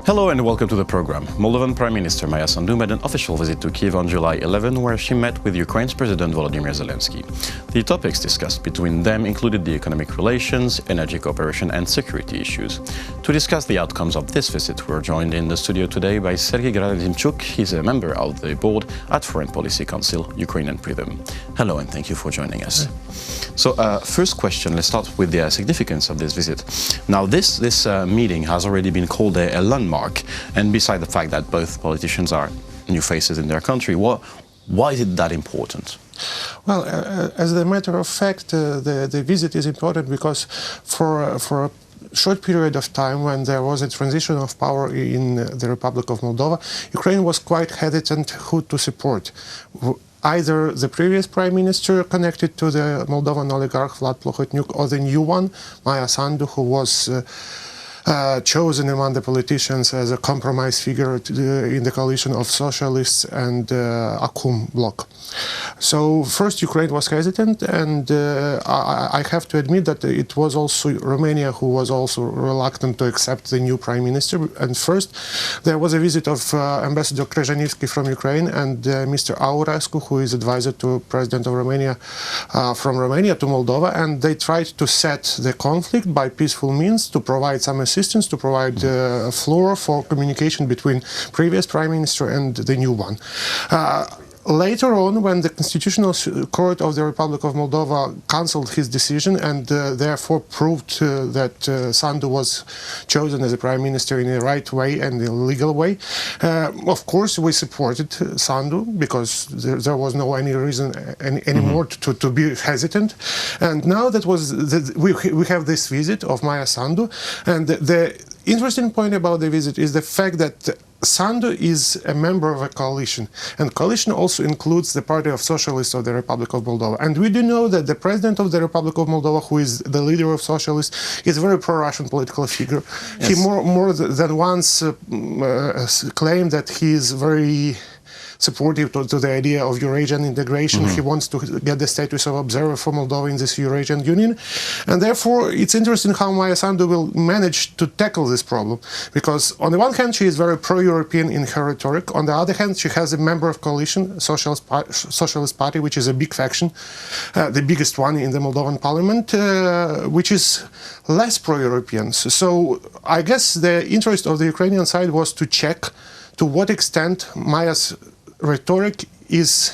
Hello and welcome to the program. Moldovan Prime Minister Maia Sandu made an official visit to Kyiv on July 11, where she met with Ukraine's President Volodymyr Zelensky. The topics discussed between them included the economic relations, energy cooperation and security issues. To discuss the outcomes of this visit, we're joined in the studio today by Sergiy Gerasymchuk. He's a member of the board at Foreign Policy Council, Ukrainian Prism. Hello and thank you for joining us. So, first question, let's start with the significance of this visit. Now, this meeting has already been called a landmark. And beside the fact that both politicians are new faces in their country, why is it that important? Well, as a matter of fact, the visit is important because for a short period of time when there was a transition of power in the Republic of Moldova, Ukraine was quite hesitant who to support. Either the previous prime minister connected to the Moldovan oligarch Vlad Plahotniuc or the new one, Maia Sandu, who was chosen among the politicians as a compromise figure in the coalition of socialists and Acum bloc. So first Ukraine was hesitant, and I have to admit that it was also Romania who was also reluctant to accept the new prime minister. And first there was a visit of Ambassador Krezhenivsky from Ukraine and Mr. Aurescu, who is advisor to President of Romania, from Romania to Moldova, and they tried to set the conflict by peaceful means, to provide some assistance, to provide a floor for communication between previous prime minister and the new one. Later on, when the Constitutional Court of the Republic of Moldova cancelled his decision and therefore proved that Sandu was chosen as a prime minister in the right way and the legal way, of course we supported Sandu because there was no any reason anymore to be hesitant. And now that we have this visit of Maia Sandu, and the interesting point about the visit is the fact that Sandu is a member of a coalition, and coalition also includes the Party of Socialists of the Republic of Moldova. And we do know that the President of the Republic of Moldova, who is the leader of socialists, is a very pro-Russian political figure. Yes. He more than once claimed that he is very supportive to the idea of Eurasian integration. He wants to get the status of observer for Moldova in this Eurasian Union. And therefore, it's interesting how Maia Sandu will manage to tackle this problem. Because on the one hand, she is very pro-European in her rhetoric. On the other hand, she has a member of coalition, Socialist Party, which is a big faction, the biggest one in the Moldovan parliament, which is less pro-European. So I guess the interest of the Ukrainian side was to check to what extent Maia's rhetoric is...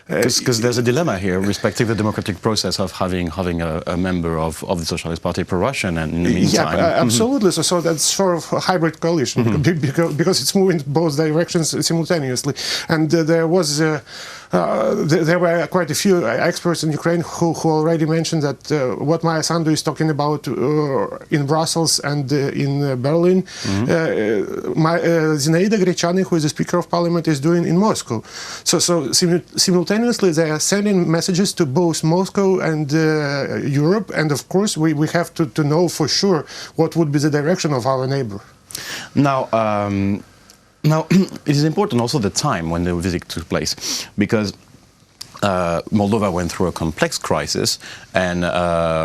Because there's a dilemma here respecting the democratic process of having a member of the Socialist Party pro-Russian, and in the meantime... Yeah, absolutely. So that's sort of a hybrid coalition, because it's moving both directions simultaneously. And there were quite a few experts in Ukraine who already mentioned that what Maia Sandu is talking about in Brussels and in Berlin, Zinaida Grechani, who is the Speaker of Parliament, is doing in Moscow. So simultaneously they are sending messages to both Moscow and Europe, and of course we have to know for sure what would be the direction of our neighbor. Now, it is important also the time when the visit took place, because Moldova went through a complex crisis, and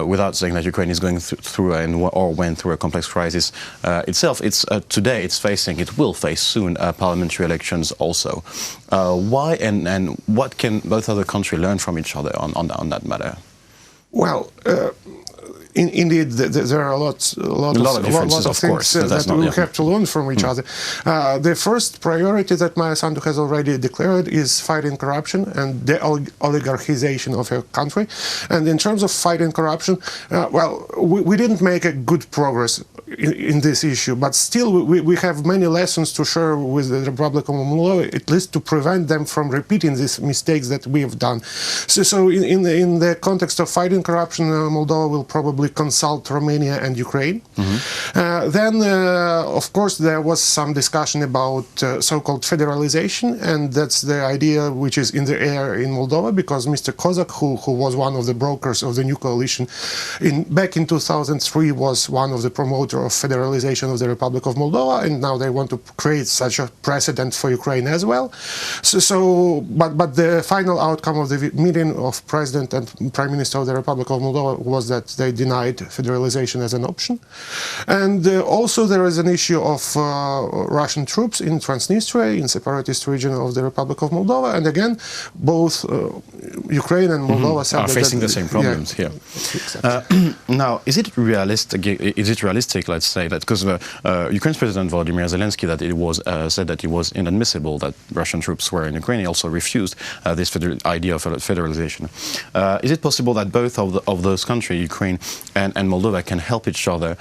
without saying that Ukraine is going through or went through a complex crisis itself, today it will face soon parliamentary elections also. Why and what can both other countries learn from each other on that matter? Well, indeed, there are a lot of things that we have to learn from each other. The first priority that Maia Sandu has already declared is fighting corruption and the oligarchization of her country. And in terms of fighting corruption, we didn't make a good progress in this issue, but still we have many lessons to share with the Republic of Moldova, at least to prevent them from repeating these mistakes that we have done. So in the context of fighting corruption, Moldova will probably consult Romania and Ukraine. Then, of course, there was some discussion about so-called federalization, and that's the idea which is in the air in Moldova, because Mr. Kozak, who was one of the brokers of the new coalition back in 2003, was one of the promoters of federalization of the Republic of Moldova, and now they want to create such a precedent for Ukraine as well. But the final outcome of the meeting of President and Prime Minister of the Republic of Moldova was that they did denied federalization as an option. And also there is an issue of Russian troops in Transnistria, in separatist region of the Republic of Moldova. And again, both Ukraine and Moldova are facing the same problems here. Exactly. Now, is it realistic, let's say, that because Ukraine's President Volodymyr Zelensky said that it was inadmissible that Russian troops were in Ukraine, he also refused this idea of federalization. Is it possible that both of those countries, Ukraine and Moldova, can help each other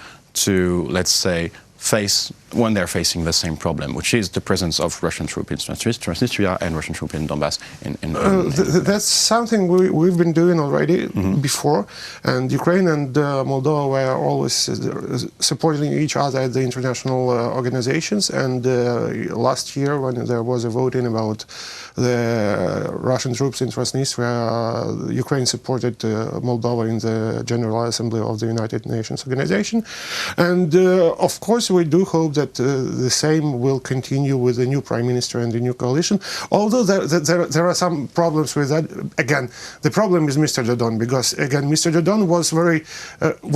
to, let's say, face when they're facing the same problem, which is the presence of Russian troops in Transnistria and Russian troops in Donbass? That's something we've been doing already before, and Ukraine and Moldova were always supporting each other at the international organizations. And last year, when there was a voting about the Russian troops in Transnistria, Ukraine supported Moldova in the General Assembly of the United Nations Organization. And of course, we do hope that the same will continue with the new Prime Minister and the new coalition, although there are some problems with that. Again, the problem is Mr. Dodon, because again, Mr. Dodon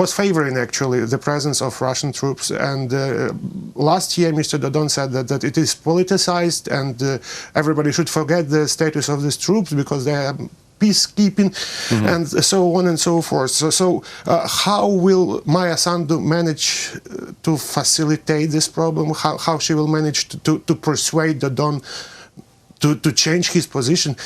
was favoring actually the presence of Russian troops, and last year Mr. Dodon said that it is politicized and everybody should forget the status of these troops because they are peacekeeping, and so on and so forth. So how will Maia Sandu manage to facilitate this problem? How she will manage to persuade Dodon to change his position?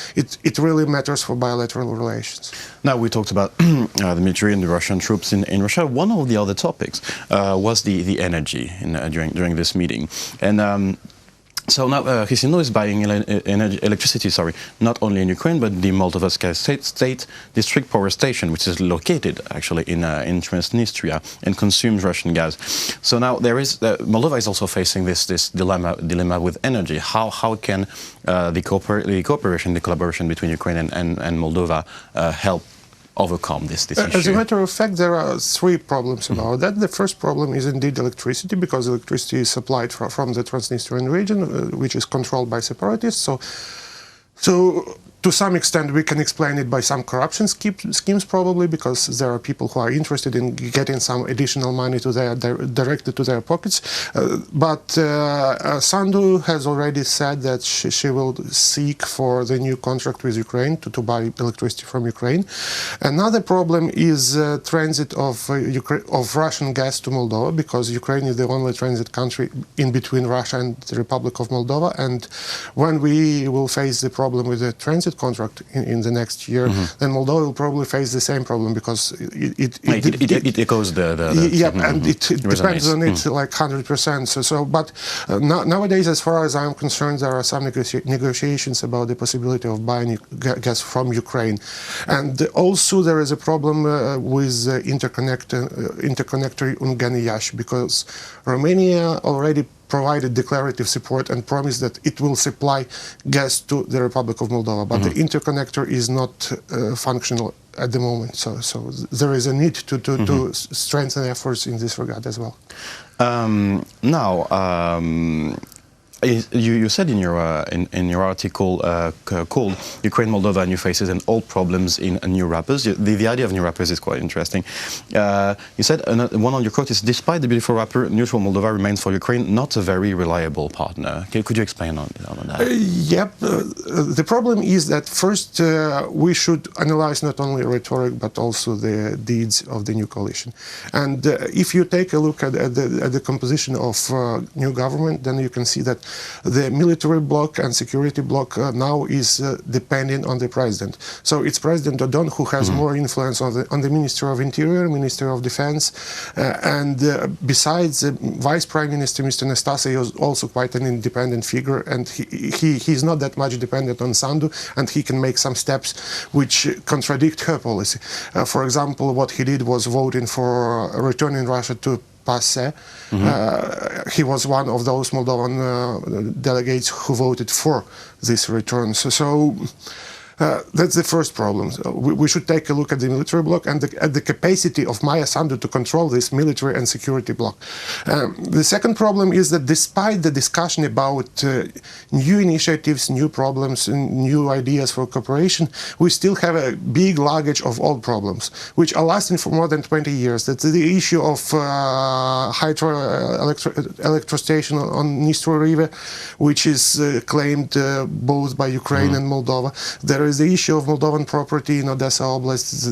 It really matters for bilateral relations. Now, we talked about the military and the Russian troops in Russia. One of the other topics was the energy during this meeting. And so now Chisinau is buying electricity, not only in Ukraine, but the Moldova State District Power Station, which is located actually in Transnistria and consumes Russian gas. So now Moldova is also facing this dilemma with energy. How can the collaboration between Ukraine and Moldova help overcome this issue? As a matter of fact, there are three problems about that. The first problem is indeed electricity, because electricity is supplied from the Transnistrian region, which is controlled by separatists. So to some extent, we can explain it by some corruption schemes, probably, because there are people who are interested in getting some additional money directly to their pockets. But Sandu has already said that she will seek for the new contract with Ukraine to buy electricity from Ukraine. Another problem is transit of Russian gas to Moldova, because Ukraine is the only transit country in between Russia and the Republic of Moldova. And when we will face the problem with the transit contract in the next year, then Moldova will probably face the same problem, because it echoes and it depends on it like 100%. But nowadays, as far as I'm concerned, there are some negotiations about the possibility of buying gas from Ukraine. And also there is a problem with interconnector Unganiyash, because Romania already provided declarative support and promised that it will supply gas to the Republic of Moldova, but the interconnector is not functional at the moment. So there is a need to strengthen efforts in this regard as well. You said in your article called Ukraine, Moldova, New Faces and Old Problems in New Rappers. The idea of new rappers is quite interesting. You said, one of your quotes is, despite the beautiful rapper, neutral Moldova remains for Ukraine not a very reliable partner. Could you explain on that? Yep. The problem is that first we should analyze not only rhetoric but also the deeds of the new coalition. And if you take a look at the composition of new government, then you can see that the military bloc and security bloc now is depending on the president. So it's President Dodon who has more influence on the Minister of Interior, Minister of Defense, and besides the Vice Prime Minister, Mr. Nastase, is also quite an independent figure, and he's not that much dependent on Sandu, and he can make some steps which contradict her policy. For example, what he did was voting for returning Russia to PASE. He was one of those Moldovan delegates who voted for this return. So That's the first problem. So we should take a look at the military bloc and at the capacity of Maia Sandu to control this military and security bloc. The second problem is that despite the discussion about new initiatives, new problems, and new ideas for cooperation, we still have a big luggage of old problems, which are lasting for more than 20 years. That's the issue of hydroelectrostation on Dniester River, which is claimed both by Ukraine and Moldova. There is the issue of Moldovan property in Odessa Oblast.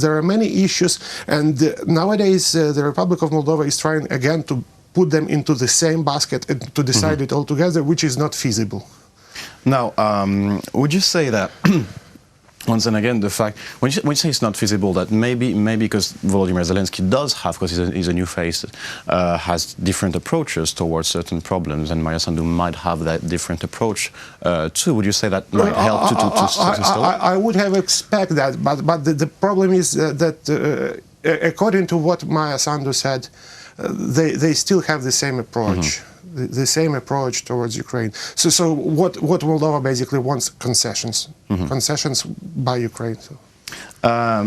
There are many issues, and nowadays the Republic of Moldova is trying again to put them into the same basket and to decide it all together, which is not feasible. Now, would you say that once and again, the fact, when you say it's not feasible, that maybe because Volodymyr Zelensky does have, because he's a new face, has different approaches towards certain problems, and Maia Sandu might have that different approach too. Would you say that might help to stall? I would have expected that, but the problem is that according to what Maia Sandu said, they still have the same approach. The same approach towards Ukraine. So what Moldova basically wants, concessions. Concessions by Ukraine. So.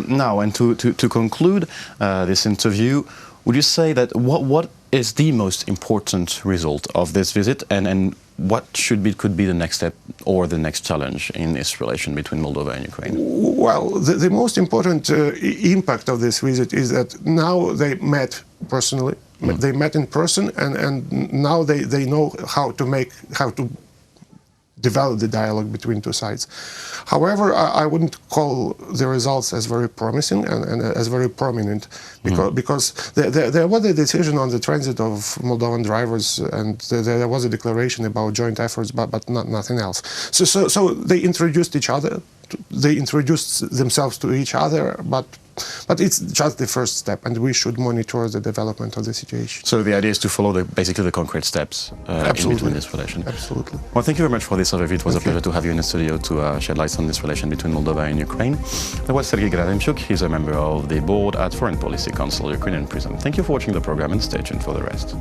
Now, and to conclude this interview, would you say that what is the most important result of this visit, and what could be the next step or the next challenge in this relation between Moldova and Ukraine? Well, the most important impact of this visit is that now they met personally. They met in person, and now they know how to develop the dialogue between two sides. However, I wouldn't call the results as very promising and as very prominent, because there was a decision on the transit of Moldovan drivers, and there was a declaration about joint efforts, but nothing else. So they introduced each other. They introduced themselves to each other, but it's just the first step, and we should monitor the development of the situation. So the idea is to follow basically the concrete steps in between this relation. Absolutely. Well, thank you very much for this overview. It was a pleasure to have you in the studio to shed light on this relation between Moldova and Ukraine. That was Sergiy Gerasymchuk. He's a member of the board at Foreign Policy Council, Ukrainian Prism. Thank you for watching the program, and stay tuned for the rest.